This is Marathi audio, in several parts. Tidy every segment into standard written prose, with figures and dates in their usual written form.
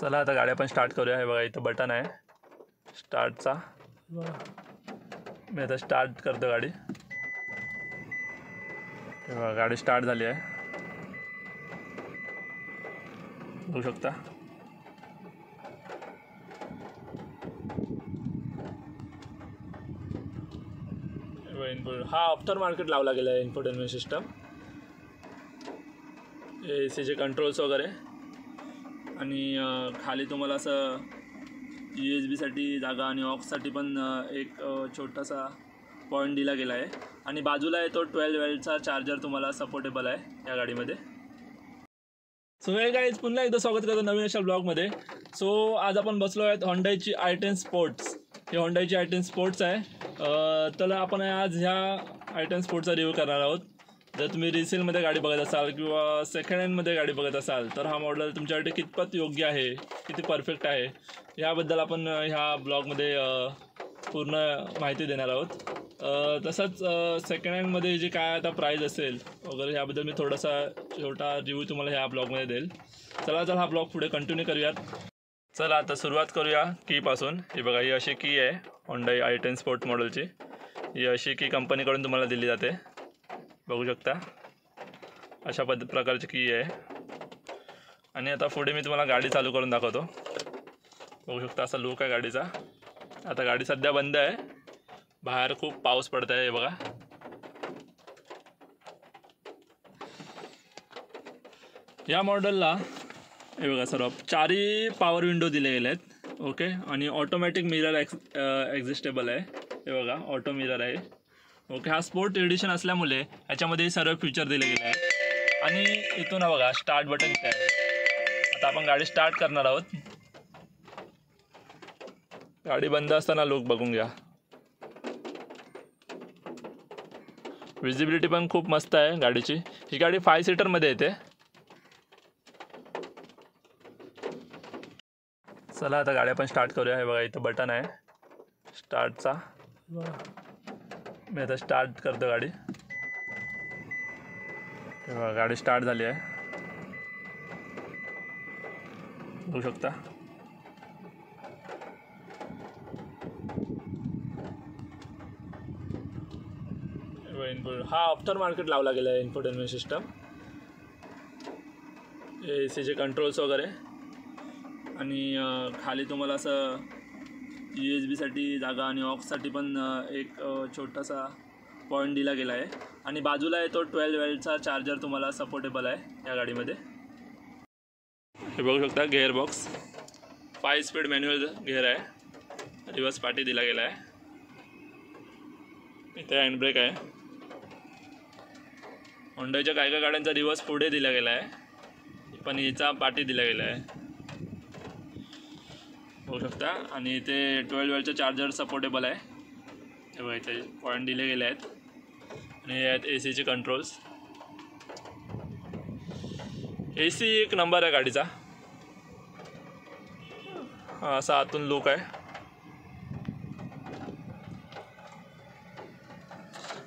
चला आता गाडी आपण स्टार्ट करूया। हे बघा इथं बटन आहे स्टार्टचा। मी आता स्टार्ट करतो गाडी। हे बघा गाडी स्टार्ट झाली आहे, बघू शकता। हा आफ्टर मार्केट लावला गेला आहे इन्फोटेनमेंट सिस्टम, एसीचे कंट्रोल्स वगैरे, आणि खाली तुम्हाला असं USB-साठी जागा आणि ऑक्ससाठी पण एक छोटासा पॉईंट दिला गेला आहे, आणि बाजूला आहे तो 12 वोल्टचा चार्जर तुम्हाला सपोर्टेबल आहे या गाडीमध्ये। सो हे गाईज पुन्हा एकदा स्वागत करतो नवीन अशा ब्लॉगमध्ये। सो आज आपण बसलो आहेत होंडाची i10 स्पोर्ट्स। हे होंडाची i10 स्पोर्ट्स आहे। तर आपण आज ह्या i10 स्पोर्ट्सचा रिव्ह्यू करणार आहोत। जर तुम्ही रिसेलमध्ये गाडी बघत असाल किंवा सेकंड हँडमध्ये गाडी बघत असाल तर हा मॉडेल तुमच्यासाठी कितपत योग्य आहे, किती परफेक्ट आहे, याबद्दल आपण ह्या ब्लॉगमध्ये पूर्ण माहिती देणार आहोत। तसंच सेकंड हँडमध्ये जे काय आता प्राईस असेल वगैरे ह्याबद्दल मी थोडासा छोटा रिव्ह्यू तुम्हाला ह्या ब्लॉगमध्ये देईल। चला हा ब्लॉग पुढे कंटिन्यू करूयात। चला आता सुरुवात करूया कीपासून। ही बघा, ही अशी की आहे होंडा i10 स्पोर्ट्स मॉडेलची। ही अशी की कंपनीकडून तुम्हाला दिली जाते, बघू शकता। अशा प्रकारची की आहे। आणि आता पुढे मी तुम्हाला गाडी चालू करून दाखवतो, बघू शकता। असा लुक आहे गाडीचा। आता गाडी सध्या बंद आहे, बाहेर खूप पाऊस पडत आहे। हे बघा, या मॉडेलला हे बघा सर्व 4 पॉवर विंडो दिले गेले आहेत, ओके। आणि ऑटोमॅटिक मिरर एक्झिस्टेबल आहे। हे बघा ऑटो मिरर आहे, ओके। हा स्पोर्ट एडिशन असल्यामुळे ह्याच्यामध्ये सर्व फीचर दिले गेले आहे। आणि इथून बघा स्टार्ट बटन इथे आहे। आता आपण गाडी स्टार्ट करणार आहोत। गाडी बंद असताना लुक बघून घ्या। विजिबिलिटी पण खूप मस्त आहे गाडीची। ही गाडी 5 सीटरमध्ये येते। चला आता गाडी आपण स्टार्ट करूया। हे बघा इथं बटन आहे स्टार्टचा। मी आता स्टार्ट करतो गाडी। हे बघा गाडी स्टार्ट झाली आहे, बघू शकता। हा आफ्टर मार्केट लावला गेला आहे इन्फोटेनमेंट सिस्टम, एसीचे कंट्रोल्स वगैरे, आणि खाली तुम्हाला असं USB-साठी जागा आणि ऑक्ससाठी पण एक छोटासा पॉईंट दिला गेला आहे, आणि बाजूला आहे तो 12 वोल्टचा चार्जर तुम्हाला सपोर्टेबल आहे या गाडीमध्ये। हे बघू शकता gear box 5 speed manual gear आहे। रिवर्स पार्टी दिला गेला आहे। इथे हँडब्रेक आहे। होंडाच्या काय गाड्यांचा रिवर्स पुढे दिला गेला आहे, पण हिचा पार्टी दिला गेला आहे, बघू शकता। आणि इथे 12 वोल्टचा चार्जर सपोर्टेबल आहे। हे बघा इथे पॉईंट दिले गेले आहेत, आणि हे आहेत एसीचे कंट्रोल्स। AC एक नंबर आहे गाडीचा। असा आतून लुक आहे।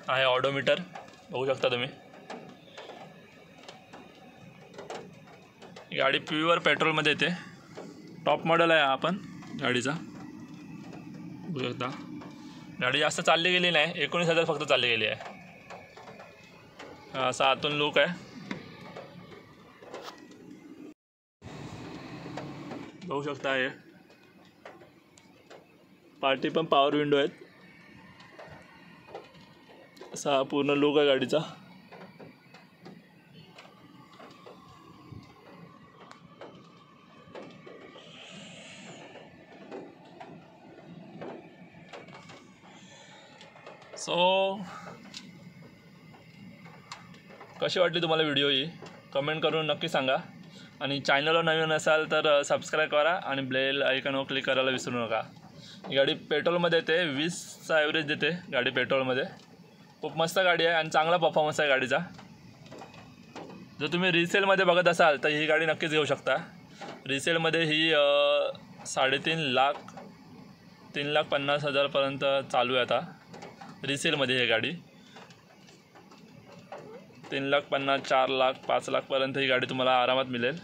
आहे ऑडोमीटर, बघू शकता तुम्ही। गाडी प्युअर पेट्रोलमध्ये येते। टॉप मॉडेल आहे आपण गाडीचा, बघू शकता। गाडी जास्त चालली गेली नाही, 19,000 फक्त चालली गेली आहे। असा आतून लुक आहे, बघू शकता। आहे पार्टी पण पॉवर विंडो आहेत। असा पूर्ण लुक आहे गाडीचा। सो कशी वाटली तुम्हाला व्हिडिओ ही कमेंट करून नक्की सांगा, आणि चॅनलवर नवीन असाल तर सबस्क्राईब करा आणि बेल आयकॉनवर क्लिक करायला विसरू नका। ही गाडी पेट्रोलमध्ये येते, 20चा ॲव्हरेज देते गाडी पेट्रोलमध्ये। खूप मस्त गाडी आहे आणि चांगला परफॉर्मन्स आहे गाडीचा। जर तुम्ही रिसेलमध्ये बघत असाल तर ही गाडी नक्कीच घेऊ शकता। रिसेलमध्ये ही 3.5 लाख 3,50,000पर्यंत चालू आहे आता रिसेलमध्ये। ही गाडी 3,50,000, 4 लाख, 5 लाखपर्यंत ही गाडी तुम्हाला आरामात मिळेल।